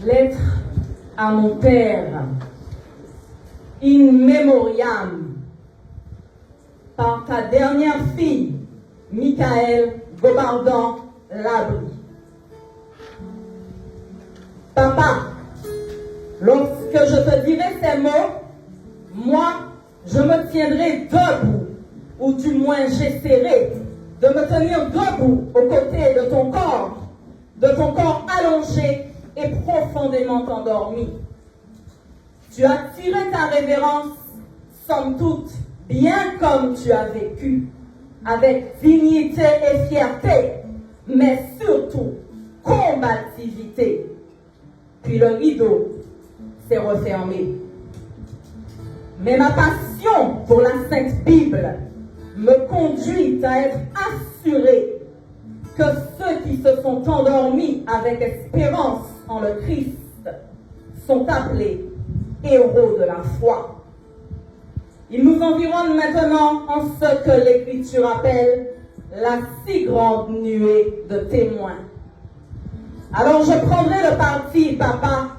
Lettre à mon père, in memoriam, par ta dernière fille, Michael Gobardan Labri. Papa, lorsque je te dirai ces mots, moi, je me tiendrai debout, ou du moins j'essaierai de me tenir debout aux côtés de ton corps allongé et profondément endormi. Tu as tiré ta révérence, somme toute, bien comme tu as vécu, avec dignité et fierté, mais surtout combativité. Puis le rideau s'est refermé. Mais ma passion pour la Sainte Bible me conduit à être assuré que ceux qui se sont endormis avec espérance en le Christ sont appelés héros de la foi. Ils nous environnent maintenant en ce que l'Écriture appelle la si grande nuée de témoins. Alors je prendrai le parti, papa,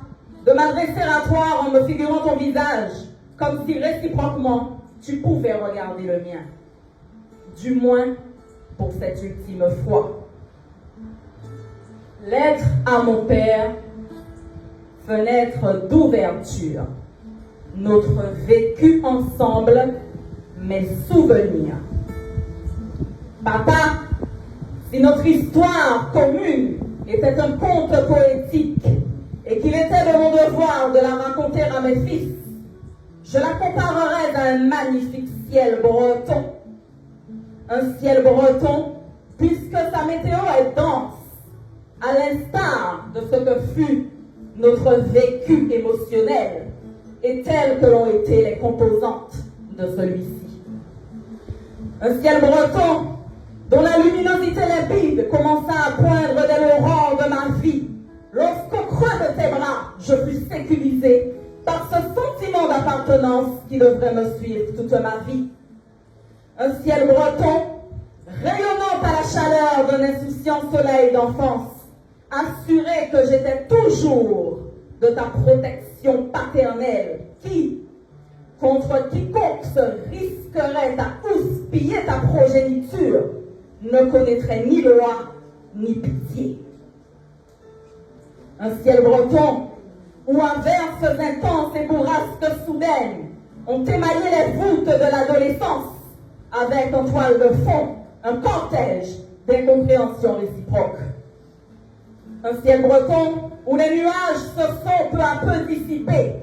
de m'adresser à toi en me figurant ton visage, comme si réciproquement tu pouvais regarder le mien. Du moins pour cette ultime fois. Lettre à mon père, fenêtre d'ouverture. Notre vécu ensemble, mes souvenirs. Papa, si notre histoire commune était un conte poétique et qu'il était de mon devoir de la raconter à mes fils, je la comparerais à un magnifique ciel breton. Un ciel breton, puisque sa météo est dense, à l'instar de ce que fut notre vécu émotionnel et telles que l'ont été les composantes de celui-ci. Un ciel breton dont la luminosité limpide commença à poindre dès l'aurore de ma vie, lorsqu'au creux de tes bras, je fus sécurisé par ce sentiment d'appartenance qui devrait me suivre toute ma vie. Un ciel breton, rayonnant à la chaleur d'un insouciant soleil d'enfance, assuré que j'étais toujours de ta protection paternelle qui, contre quiconque se risquerait à houspiller ta progéniture, ne connaîtrait ni loi ni pitié. Un ciel breton où averses intenses et bourrasques soudaines ont émaillé les voûtes de l'adolescence avec en toile de fond un cortège d'incompréhension réciproque. Un ciel breton où les nuages se sont peu à peu dissipés,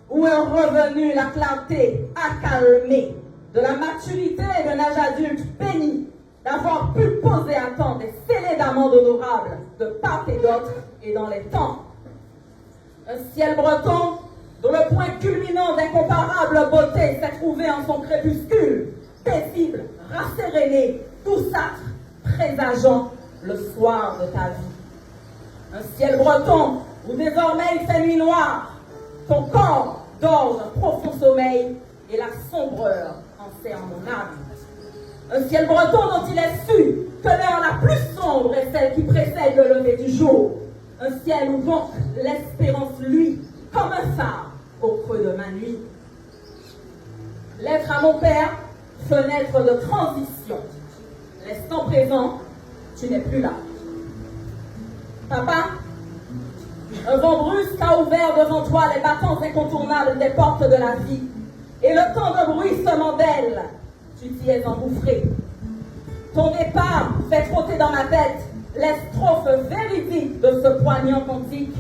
où est revenue la clarté accalmée de la maturité d'un âge adulte béni d'avoir pu poser à temps des scellés d'amende honorables de part et d'autre et dans les temps. Un ciel breton dont le point culminant d'incomparable beauté s'est trouvé en son crépuscule, paisible, rasséréné, douceâtre, présageant le soir de ta vie. Un ciel breton où désormais il fait nuit noire, ton corps dort d'un profond sommeil et la sombreur enserre mon âme. Un ciel breton dont il est su que l'heure la plus sombre est celle qui précède le lever du jour. Un ciel où donc l'espérance luit comme un phare au creux de ma nuit. Lettre à mon père, fenêtre de transition. L'instant présent, tu n'es plus là. Papa, un vent brusque a ouvert devant toi les battants incontournables des portes de la vie. Et le temps de bruissement d'ailes, tu t'y es engouffré. Ton départ fait trotter dans ma tête les strophes véridiques de ce poignant cantique.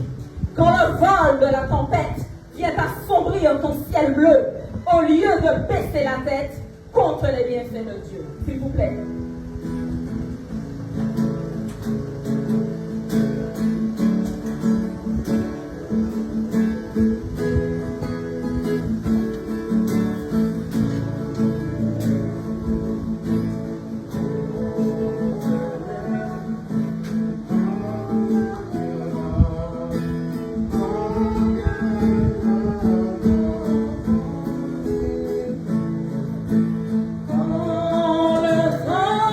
Quand le vol de la tempête vient assombrir ton ciel bleu, au lieu de baisser la tête contre les bienfaits de Dieu. S'il vous plaît. Quand le vent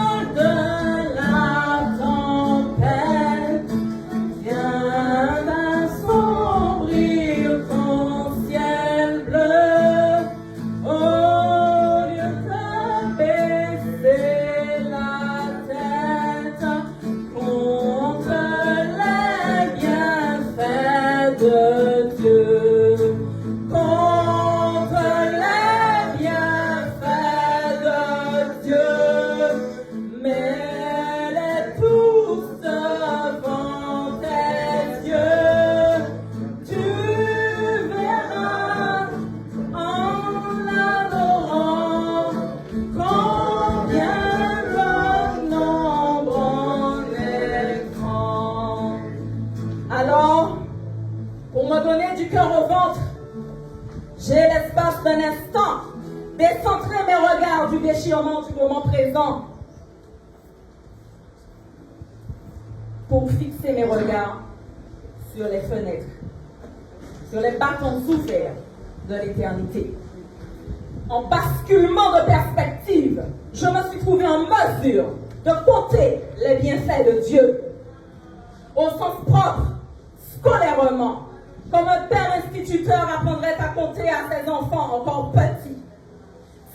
instant, décentrer mes regards du déchirement du moment présent pour fixer mes regards sur les fenêtres, sur les bâtons ouverts de l'éternité. En basculement de perspective, je me suis trouvé en mesure de compter les bienfaits de Dieu. Au sens propre, scolairement, comme un père instituteur apprendrait à compter à ses enfants encore petits.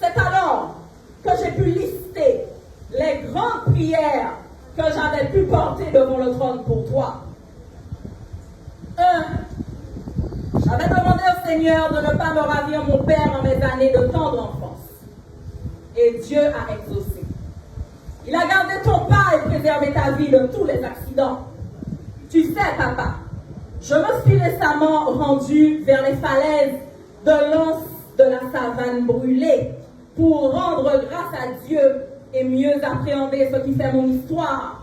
C'est alors que j'ai pu lister les grandes prières que j'avais pu porter devant le trône pour toi. 1. J'avais demandé au Seigneur de ne pas me ravir mon père dans mes années de tendre enfance. Et Dieu a exaucé. Il a gardé ton pas et préservé ta vie de tous les accidents. Tu sais, papa, je me suis récemment rendu vers les falaises de l'anse de la savane brûlée pour rendre grâce à Dieu et mieux appréhender ce qui fait mon histoire.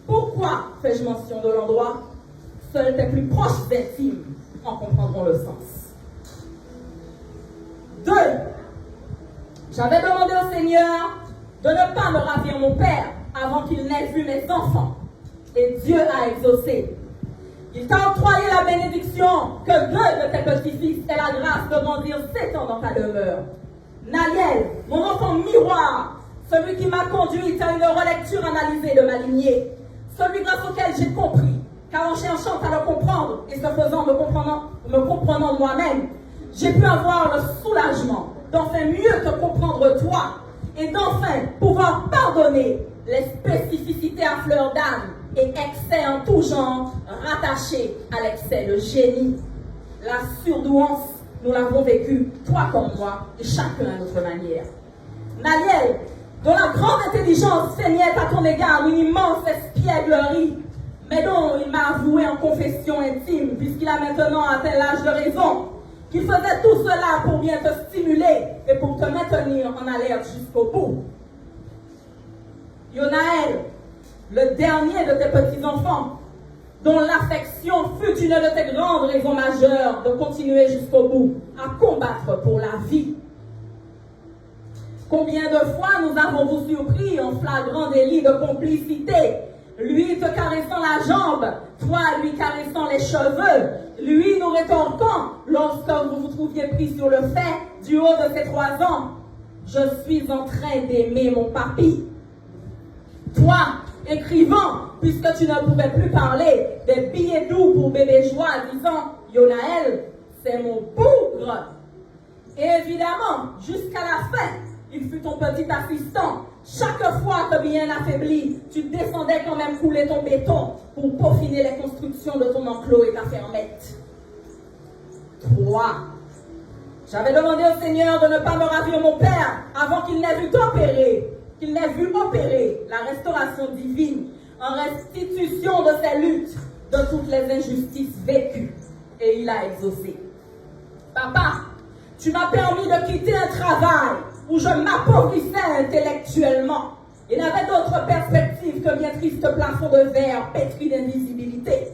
Pourquoi fais-je mention de l'endroit? Seuls tes plus proches intimes en comprendront le sens. 2. J'avais demandé au Seigneur de ne pas me ravir mon père avant qu'il n'ait vu mes enfants. Et Dieu a exaucé. Il t'a octroyé la bénédiction que 2 de tes petits-fils aient la grâce de grandir 7 ans dans ta demeure. Naliel, mon enfant miroir, celui qui m'a conduit à une relecture analysée de ma lignée, celui grâce auquel j'ai compris, car en cherchant à le comprendre et se faisant me comprenant moi-même, j'ai pu avoir le soulagement d'enfin mieux te comprendre toi et d'enfin pouvoir pardonner les spécificités à fleur d'âme et excès en tout genre rattachés à l'excès de génie. La surdouance, nous l'avons vécue, toi comme moi, et chacun à notre manière. Naliel, dont la grande intelligence feignait à ton égard une immense espièglerie, mais dont il m'a avoué en confession intime, puisqu'il a maintenant atteint l'âge de raison, qu'il faisait tout cela pour bien te stimuler et pour te maintenir en alerte jusqu'au bout. Yonaël, le dernier de tes petits-enfants, dont l'affection fut une de tes grandes raisons majeures de continuer jusqu'au bout, à combattre pour la vie. Combien de fois nous avons-vous surpris en flagrant délit de complicité, lui te caressant la jambe, toi lui caressant les cheveux, lui nous rétorquant lorsque vous vous trouviez pris sur le fait du haut de ses 3 ans. Je suis en train d'aimer mon papy. Toi, écrivant, puisque tu ne pouvais plus parler, des billets doux pour bébé joie, disant « Yonaël, c'est mon bougre ». Et évidemment, jusqu'à la fin, il fut ton petit assistant. Chaque fois que bien affaibli, tu descendais quand même couler ton béton pour peaufiner les constructions de ton enclos et ta fermette. 3. J'avais demandé au Seigneur de ne pas me ravir mon père avant qu'il n'ait vu opérer la restauration divine en restitution de ses luttes, de toutes les injustices vécues. Et il a exaucé. Papa, tu m'as permis de quitter un travail où je m'appauvrissais intellectuellement et n'avais d'autre perspective que bien triste plafond de verre pétri d'invisibilité.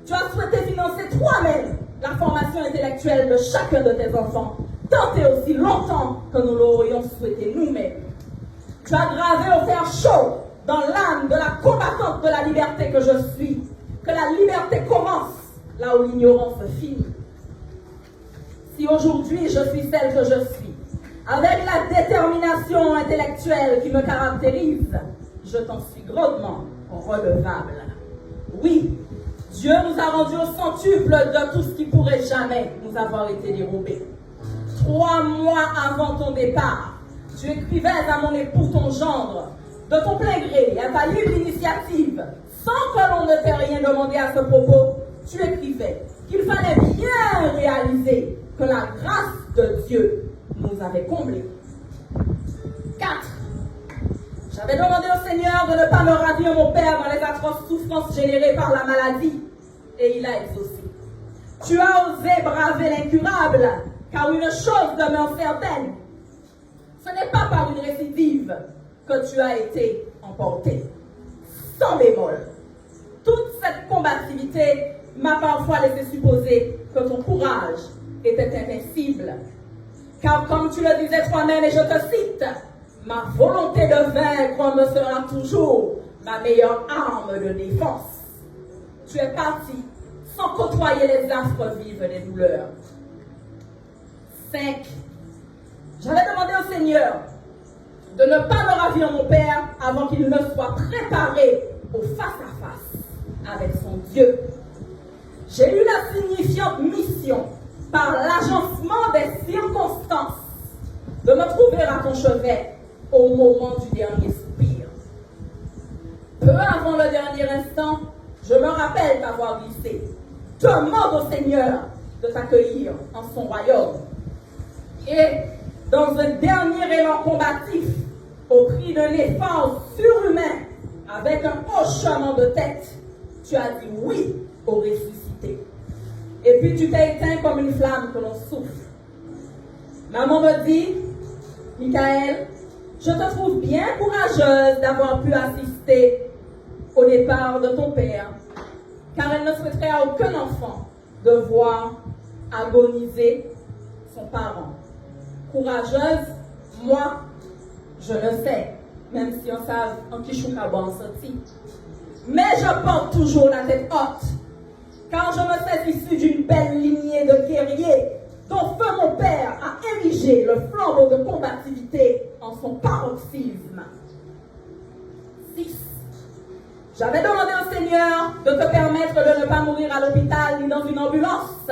Tu as souhaité financer toi-même la formation intellectuelle de chacun de tes enfants, tant et aussi longtemps que nous l'aurions souhaité nous-mêmes. Tu as gravé au fer chaud dans l'âme de la combattante de la liberté que je suis, que la liberté commence là où l'ignorance finit. Si aujourd'hui je suis celle que je suis, avec la détermination intellectuelle qui me caractérise, je t'en suis grandement redevable. Oui, Dieu nous a rendus au centuple de tout ce qui pourrait jamais nous avoir été dérobé. 3 mois avant ton départ, tu écrivais à mon époux, ton gendre, de ton plein gré et à ta libre initiative, sans que l'on ne t'ait rien demandé à ce propos, tu écrivais qu'il fallait bien réaliser que la grâce de Dieu nous avait comblés. 4. J'avais demandé au Seigneur de ne pas me ravir mon père dans les atroces souffrances générées par la maladie, et il a exaucé. Tu as osé braver l'incurable, car une chose demeure certaine. Ce n'est pas par une récidive que tu as été emporté. Sans bémol. Toute cette combativité m'a parfois laissé supposer que ton courage était invincible. Car comme tu le disais toi-même, et je te cite, ma volonté de vaincre me sera toujours ma meilleure arme de défense. Tu es parti sans côtoyer les affres vives des douleurs. 5. J'avais demandé au Seigneur de ne pas me ravir mon père avant qu'il ne soit préparé au face-à-face avec son Dieu. J'ai eu la signifiante mission, par l'agencement des circonstances, de me trouver à ton chevet au moment du dernier soupir. Peu avant le dernier instant, je me rappelle t'avoir glissé. Demande au Seigneur de t'accueillir en son royaume. Et dans un dernier élan combatif, au prix d'un effort surhumain, avec un hochement de tête, tu as dit oui au ressuscité. Et puis tu t'es éteint comme une flamme que l'on souffle. Maman me dit, Michael, je te trouve bien courageuse d'avoir pu assister au départ de ton père, car elle ne souhaiterait à aucun enfant de voir agoniser son parent. Courageuse, moi, je le sais, même si on savait en qui choukaban sorti. Mais je porte toujours la tête haute, car je me sais issu d'une belle lignée de guerriers dont feu mon père a érigé le flambeau de combativité en son paroxysme. 6. J'avais demandé au Seigneur de te permettre de ne pas mourir à l'hôpital ni dans une ambulance.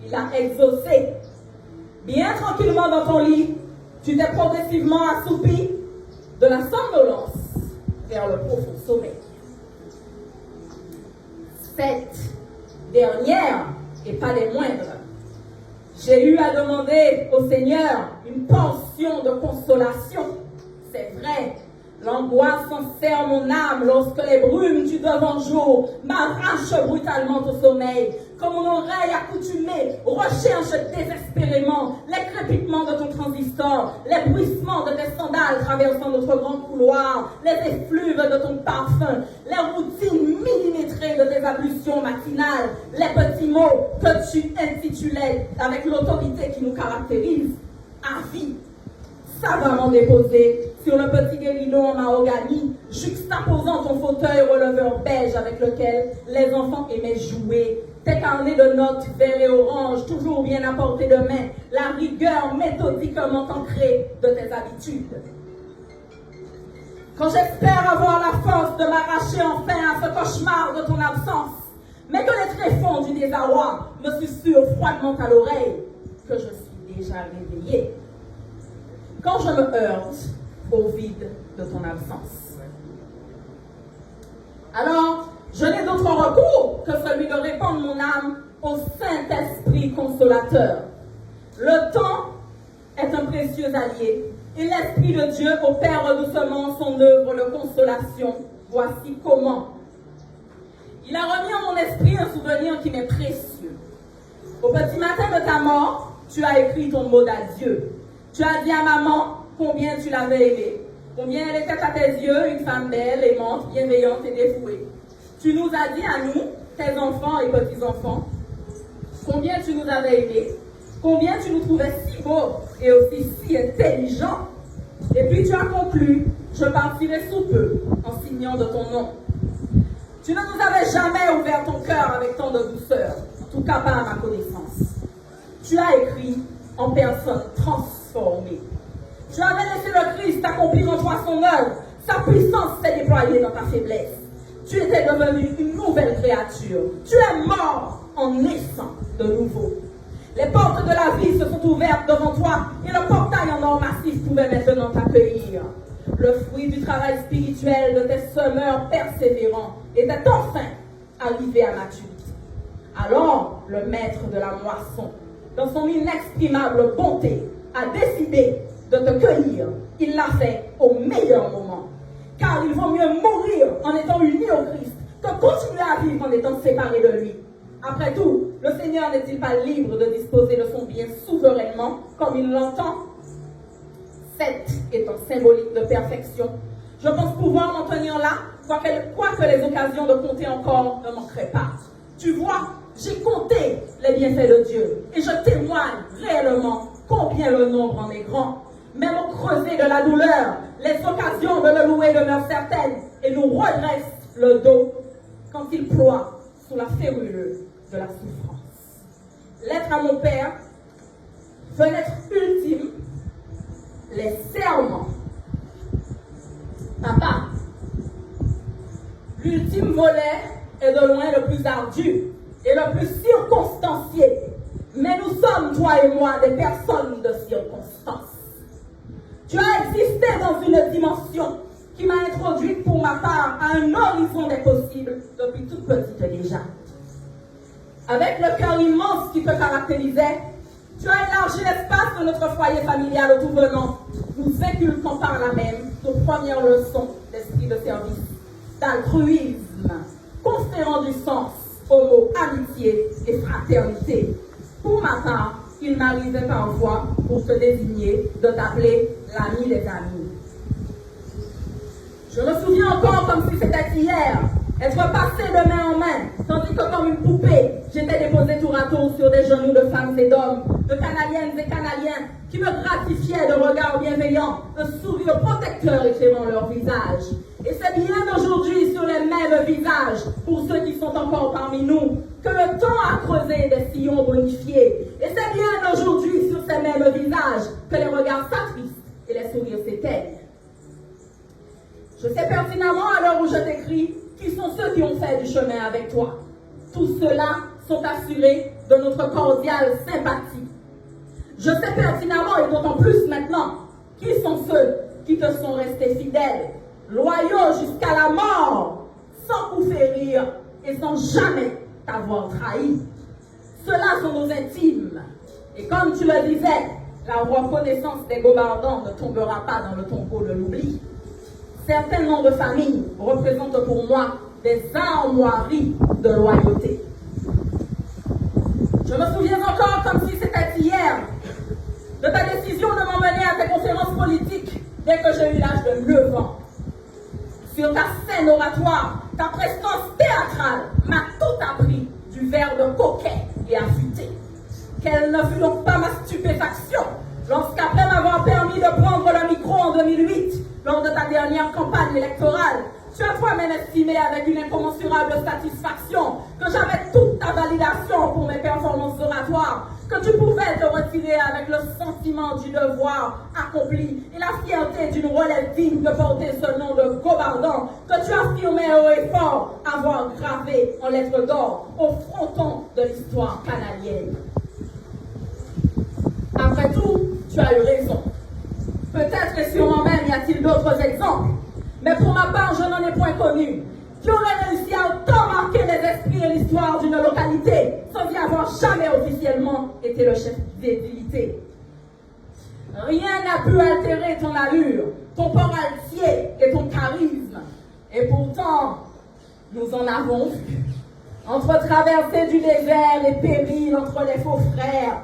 Il a exaucé. Bien tranquillement dans ton lit, tu t'es progressivement assoupi de la somnolence vers le profond sommeil. 7. Dernière, et pas des moindres, j'ai eu à demander au Seigneur une portion de consolation. C'est vrai, l'angoisse enserre mon âme lorsque les brumes du devant-jour m'arrachent brutalement au sommeil. Comme mon oreille accoutumée recherche désespérément les crépitements de ton transistor, les bruissements de tes sandales traversant notre grand couloir, les effluves de ton parfum, les routines millimétrées de tes ablutions matinales, les petits mots que tu intitulais avec l'autorité qui nous caractérise, avis, savamment déposé sur le petit guéridon en mahogany, juxtaposant ton fauteuil releveur beige avec lequel les enfants aimaient jouer, tes carnets de notes vert et orange, toujours bien à portée de main, la rigueur méthodiquement ancrée de tes habitudes. Quand j'espère avoir la force de m'arracher enfin à ce cauchemar de ton absence, mais que les tréfonds du désarroi me susurrent froidement à l'oreille, que je suis déjà réveillée. Quand je me heurte au vide de ton absence. Alors, je n'ai d'autre recours que celui de répandre mon âme au Saint-Esprit consolateur. Le temps est un précieux allié et l'Esprit de Dieu opère doucement son œuvre de consolation. Voici comment. Il a remis en mon esprit un souvenir qui m'est précieux. Au petit matin de ta mort, tu as écrit ton mot d'adieu. Tu as dit à maman combien tu l'avais aimée, combien elle était à tes yeux une femme belle, aimante, bienveillante et dévouée. Tu nous as dit à nous, tes enfants et petits-enfants, combien tu nous avais aimés, combien tu nous trouvais si beaux et aussi si intelligents. Et puis tu as conclu, je partirai sous peu en signant de ton nom. Tu ne nous avais jamais ouvert ton cœur avec tant de douceur, en tout cas pas à ma connaissance. Tu as écrit en personne transformée. Tu avais laissé le Christ accomplir en toi son œuvre. Sa puissance s'est déployée dans ta faiblesse. Tu étais devenu une nouvelle créature. Tu es mort en naissant de nouveau. Les portes de la vie se sont ouvertes devant toi et le portail en or massif pouvait maintenant t'accueillir. Le fruit du travail spirituel de tes semeurs persévérants était enfin arrivé à maturité. Alors, le maître de la moisson, dans son inexprimable bonté, a décidé de te cueillir. Il l'a fait au meilleur moment. Car il vaut mieux mourir en étant uni au Christ que continuer à vivre en étant séparé de lui. Après tout, le Seigneur n'est-il pas libre de disposer de son bien souverainement comme il l'entend? 7 étant symbolique de perfection, je pense pouvoir m'en tenir là, quoique les occasions de compter encore ne manqueraient pas. Tu vois, j'ai compté les bienfaits de Dieu et je témoigne réellement combien le nombre en est grand. Même au creuset de la douleur, les occasions de le louer demeurent certaines et nous redressent le dos quand il ploie sous la férule de la souffrance. Lettre à mon père, fenêtre ultime, les serments. Papa, l'ultime volet est de loin le plus ardu et le plus circonstancié. Mais nous sommes, toi et moi, des personnes de circonstance. Tu as existé dans une dimension qui m'a introduite pour ma part à un horizon des possibles depuis toute petite déjà. Avec le cœur immense qui te caractérisait, tu as élargi l'espace de notre foyer familial au tout venant, nous inculquant par là même nos premières leçons d'esprit de service, d'altruisme, conférant du sens aux mots amitié et fraternité. Pour ma part, il m'arrivait parfois, pour te désigner, de t'appeler l'ami des amis. Je me souviens encore comme si c'était hier, être passé de main en main, tandis que comme une poupée, j'étais déposé tour à tour sur des genoux de femmes et d'hommes, de canaliennes et canaliens, qui me gratifiaient de regards bienveillants, un sourire protecteur éclairant leur visage. Et c'est bien aujourd'hui sur les mêmes visages, pour ceux qui sont encore parmi nous, que le temps a creusé des sillons bonifiés. Et c'est bien aujourd'hui sur ces mêmes visages que les regards s'attristent et les sourires s'éteignent. Je sais pertinemment à l'heure où je t'écris qui sont ceux qui ont fait du chemin avec toi. Tous ceux-là sont assurés de notre cordiale sympathie. Je sais pertinemment et d'autant plus maintenant qui sont ceux qui te sont restés fidèles, loyaux jusqu'à la mort, sans coup férir et sans jamais t'avoir trahi. Ceux-là sont nos intimes. Et comme tu le disais, la reconnaissance des gobardants ne tombera pas dans le tombeau de l'oubli. Certains noms de famille représentent pour moi des armoiries de loyauté. Je me souviens encore comme si c'était hier de ta décision de m'emmener à tes conférences politiques dès que j'ai eu l'âge de 9 ans. Sur ta scène oratoire, ta prestance théâtrale m'a tout appris du verbe coquet et affûté. Quelle ne fut donc pas ma stupéfaction lorsqu'après m'avoir permis de prendre le micro en 2008, lors de ta dernière campagne électorale, tu as toi-même estimé avec une incommensurable satisfaction que j'avais toute ta validation pour mes performances oratoires, que tu pouvais te retirer avec le sentiment du devoir accompli et la fierté d'une relève digne de porter ce nom de gobardant que tu affirmais haut et fort avoir gravé en lettres d'or au fronton de l'histoire canadienne. Après tout, tu as eu raison. Peut-être et sûrement même y a-t-il d'autres exemples, mais pour ma part, je n'en ai point connu, qui aurait réussi à autant marquer les esprits et l'histoire d'une localité sans y avoir jamais officiellement été le chef d'édilité. Rien n'a pu altérer ton allure, ton port altier et ton charisme. Et pourtant, nous en avons vu. Entre traversées du désert et périls entre les faux frères,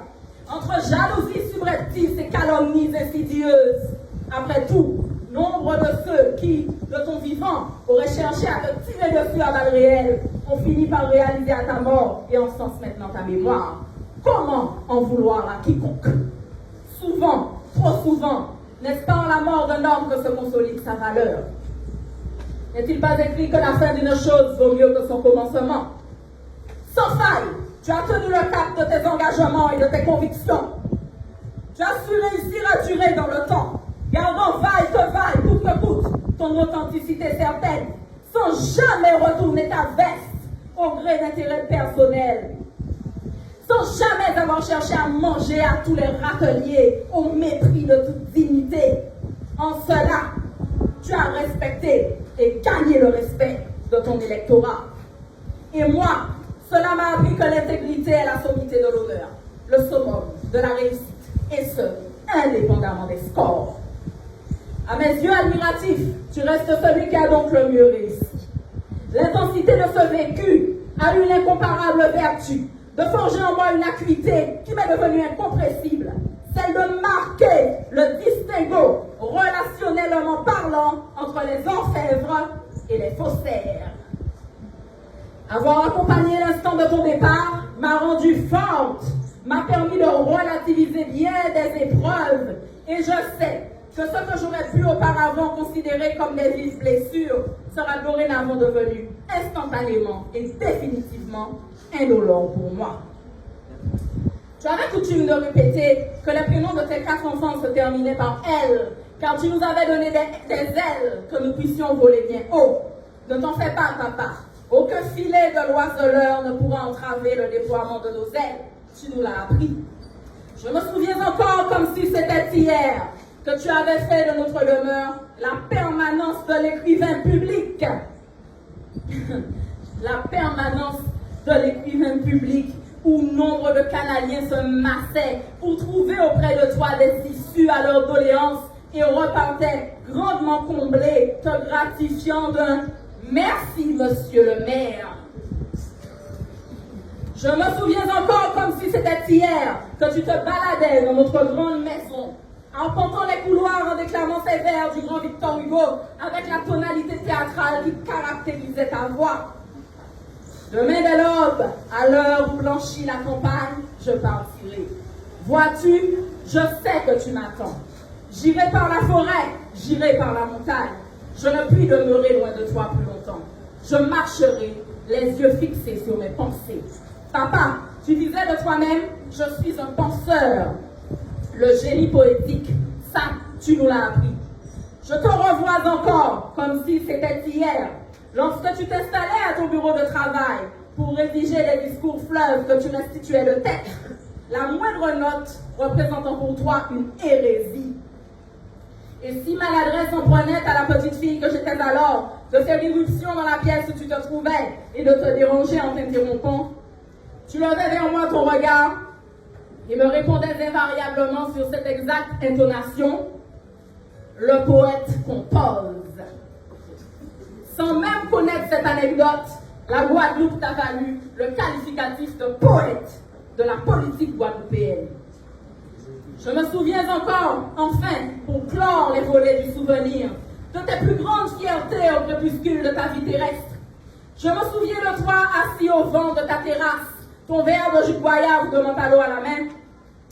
entre jalousie subreptice et calomnies insidieuses. Après tout, nombre de ceux qui, de ton vivant, auraient cherché à te tirer dessus à balles réelles, ont fini par réaliser à ta mort et encensent maintenant ta mémoire. Comment en vouloir à quiconque? Souvent, trop souvent, n'est-ce pas en la mort d'un homme que se consolide sa valeur? N'est-il pas écrit que la fin d'une chose vaut mieux que son commencement? Sans faille, tu as tenu le cap de tes engagements et de tes convictions. Tu as su réussir à durer dans le temps, gardant vaille, coûte que coûte, ton authenticité certaine, sans jamais retourner ta veste au gré d'intérêts personnels, sans jamais avoir cherché à manger à tous les râteliers au mépris de toute dignité. En cela, tu as respecté et gagné le respect de ton électorat. Et moi, cela m'a appris que l'intégrité est la sommité de l'honneur, le summum de la réussite, et ce, indépendamment des scores. À mes yeux admiratifs, tu restes celui qui a donc le mieux réussi. L'intensité de ce vécu a une incomparable vertu de forger en moi une acuité qui m'est devenue incompressible, celle de marquer le distinguo relationnellement parlant entre les orfèvres et les faussaires. Avoir accompagné l'instant de ton départ m'a rendu forte, m'a permis de relativiser bien des épreuves. Et je sais que ce que j'aurais pu auparavant considérer comme des vives blessures sera dorénavant devenu instantanément et définitivement indolore pour moi. Tu avais coutume de répéter que les prénoms de tes 4 enfants se terminaient par elle, car tu nous avais donné des ailes que nous puissions voler bien haut. Ne t'en fais pas, papa. Aucun filet de l'oiseleur ne pourra entraver le déploiement de nos ailes. Tu nous l'as appris. Je me souviens encore comme si c'était hier que tu avais fait de notre demeure la permanence de l'écrivain public. La permanence de l'écrivain public où nombre de Canadiens se massaient pour trouver auprès de toi des issues à leurs doléances et repartaient grandement comblés, te gratifiant d'un « Merci, monsieur le maire ». Je me souviens encore comme si c'était hier que tu te baladais dans notre grande maison, arpentant les couloirs en déclamant ces vers du grand Victor Hugo avec la tonalité théâtrale qui caractérisait ta voix. Demain dès l'aube, à l'heure où blanchit la campagne, je partirai. Vois-tu, je sais que tu m'attends. J'irai par la forêt, j'irai par la montagne. Je ne puis demeurer loin de toi plus longtemps. Je marcherai, les yeux fixés sur mes pensées. Papa, tu disais de toi-même, je suis un penseur. Le génie poétique, ça, tu nous l'as appris. Je te revois encore, comme si c'était hier, lorsque tu t'installais à ton bureau de travail pour rédiger les discours fleuves que tu restituais de tête, la moindre note représentant pour toi une hérésie. Et si maladresse en prenait à la petite fille que j'étais alors de faire irruption dans la pièce où tu te trouvais et de te déranger en t'interrompant, tu levais vers moi ton regard et me répondais invariablement sur cette exacte intonation, le poète compose. Sans même connaître cette anecdote, la Guadeloupe t'a valu le qualificatif de poète de la politique guadeloupéenne. Je me souviens encore, enfin, pour clore les volets du souvenir, de tes plus grandes fiertés au crépuscule de ta vie terrestre. Je me souviens de toi assis au vent de ta terrasse, ton verre de jus de goyave ou de Mentalo à la main,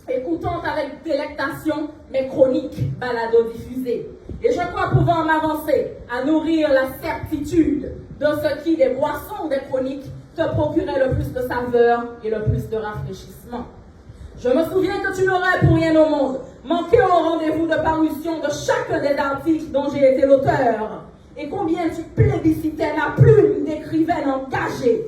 écoutant avec délectation mes chroniques balado-diffusées. Et je crois pouvoir m'avancer à nourrir la certitude de ce qui, des boissons des chroniques, te procurait le plus de saveur et le plus de rafraîchissement. Je me souviens que tu n'aurais pour rien au monde manqué au rendez-vous de parution de chacun des articles dont j'ai été l'auteur, et combien tu plébiscitais la plume d'écrivaine engagée.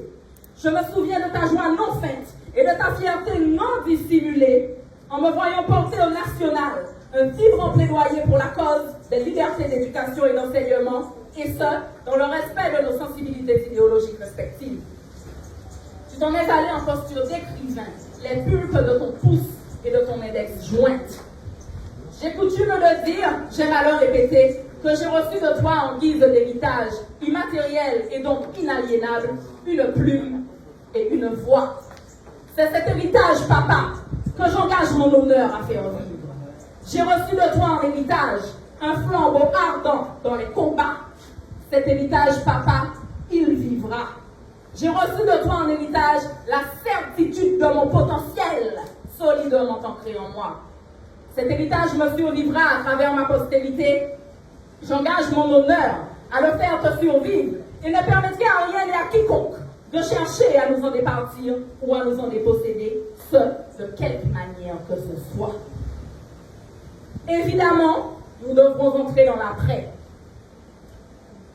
Je me souviens de ta joie non faite et de ta fierté non dissimulée en me voyant porter au national un vibrant plaidoyer pour la cause des libertés d'éducation et d'enseignement, et ce, dans le respect de nos sensibilités idéologiques respectives. Tu t'en es allé en posture d'écrivain, les pulpes de ton pouce et de ton index jointe. J'ai coutume de dire, j'aime à le répéter, que j'ai reçu de toi en guise d'héritage immatériel et donc inaliénable, une plume et une voix. C'est cet héritage, papa, que j'engage mon honneur à faire vivre. J'ai reçu de toi en héritage un flambeau ardent dans les combats. Cet héritage, papa, il vivra. J'ai reçu de toi en héritage la certitude de mon potentiel solidement ancré en moi. Cet héritage me survivra à travers ma postérité. J'engage mon honneur à le faire te survivre et ne permettrai à rien et à quiconque de chercher à nous en départir ou à nous en déposséder, ce de quelque manière que ce soit. Évidemment, nous devrons entrer dans l'après.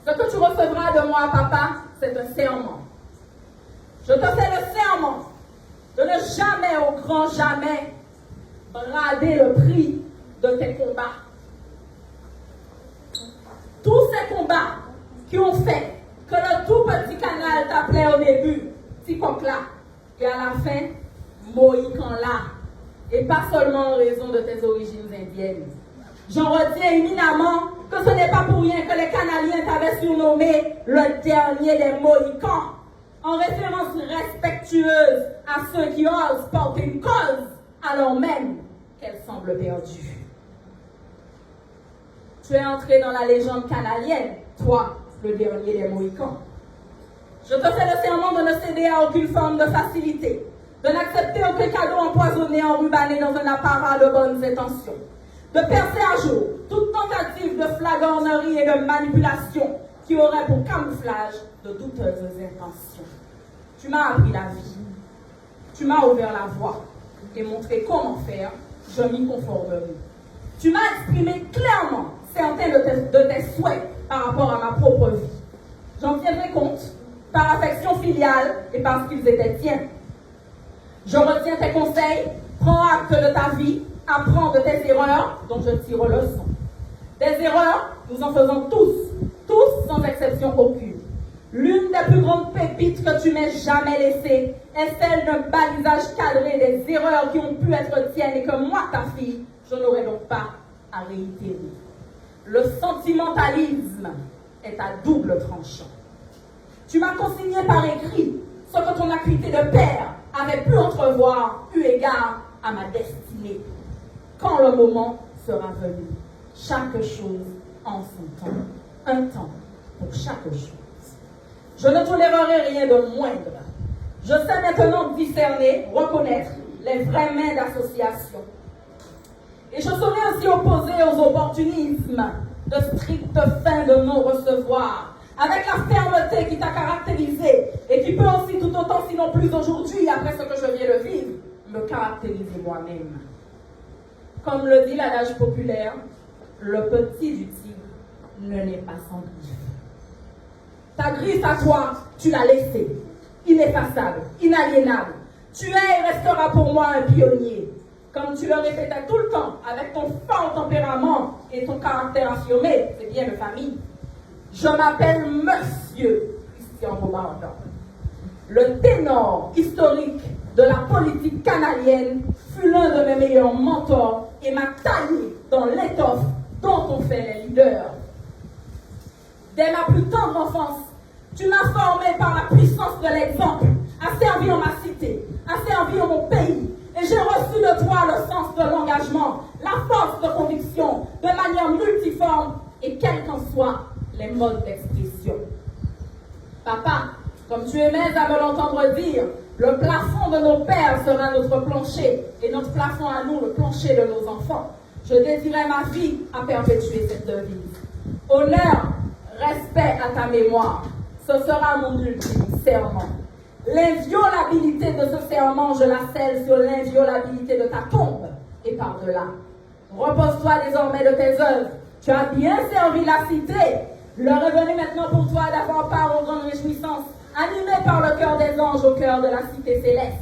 Ce que tu recevras de moi, papa, c'est un serment. Je te fais le serment de ne jamais, au grand jamais, brader le prix de tes combats. Tous ces combats qui ont fait que le tout petit canal t'appelait au début Tikokla et à la fin Mohikanla, et pas seulement en raison de tes origines indiennes. J'en retiens éminemment que ce n'est pas pour rien que les Canadiens t'avaient surnommé le dernier des Mohicans, en référence respectueuse à ceux qui osent porter une cause alors même qu'elle semble perdue. Tu es entré dans la légende canadienne, toi, le dernier des Mohicans. Je te fais le serment de ne céder à aucune forme de facilité, de n'accepter aucun cadeau empoisonné, enrubanné dans un apparat de bonnes intentions, de percer à jour toute tentative de flagornerie et de manipulation qui aurait pour camouflage de douteuses intentions. Tu m'as appris la vie, tu m'as ouvert la voie et montré comment faire, je m'y conformerai. Tu m'as exprimé clairement certains de tes souhaits par rapport à ma propre vie. J'en tiendrai compte par affection filiale et parce qu'ils étaient tiens. Je retiens tes conseils, prends acte de ta vie, apprends de tes erreurs dont je tire leçon. Des erreurs, nous en faisons tous sans exception aucune. L'une des plus grandes pépites que tu m'aies jamais laissées est celle d'un balisage cadré des erreurs qui ont pu être tiennes et que moi, ta fille, je n'aurais donc pas à réitérer. Le sentimentalisme est à double tranchant. Tu m'as consigné par écrit ce que ton acuité de père avait pu entrevoir eu égard à ma destinée. Quand le moment sera venu, chaque chose en son temps, un temps pour chaque chose. Je ne tolérerai rien de moindre. Je sais maintenant discerner, reconnaître les vraies mains d'association. Et je serai aussi opposé aux opportunismes de stricte fin de non-recevoir, avec la fermeté qui t'a caractérisé et qui peut aussi tout autant, sinon plus aujourd'hui, après ce que je viens de vivre, me caractériser moi-même. Comme le dit l'adage populaire, le petit du tigre ne naît pas sans griffe. Ta griffe à toi, tu l'as laissée, ineffaçable, inaliénable. Tu es et resteras pour moi un pionnier. Comme tu le répétais tout le temps, avec ton fort tempérament et ton caractère affirmé, c'est bien de famille. Je m'appelle Monsieur Christian Beaubardon. Le ténor historique de la politique canadienne fut l'un de mes meilleurs mentors et m'a taillé dans l'étoffe dont on fait les leaders. Dès ma plus tendre enfance, tu m'as formé par la puissance de l'exemple à servir ma cité, à servir mon pays. Et j'ai reçu de toi le sens de l'engagement, la force de conviction, de manière multiforme et quels qu'en soient les modes d'expression. Papa, comme tu aimais à me l'entendre dire, le plafond de nos pères sera notre plancher et notre plafond à nous, le plancher de nos enfants. Je dédierai ma vie à perpétuer cette devise. Honneur, respect à ta mémoire, ce sera mon ultime serment. L'inviolabilité de ce serment, je la scelle sur l'inviolabilité de ta tombe et par-delà. Repose-toi désormais de tes œuvres. Tu as bien servi la cité. L'heure est venue maintenant pour toi d'avoir part aux grandes réjouissances, animées par le cœur des anges au cœur de la cité céleste.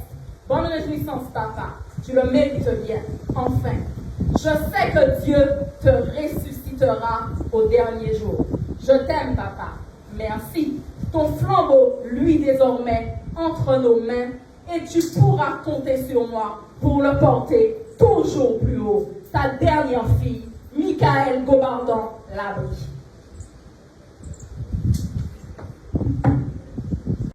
Bonne réjouissance, papa. Tu le mérites bien. Enfin, je sais que Dieu te ressuscitera au dernier jour. Je t'aime, papa. Merci. Ton flambeau, lui, désormais, entre nos mains, et tu pourras compter sur moi pour le porter toujours plus haut. Ta dernière fille, Michaël Beaubardon, Labrie.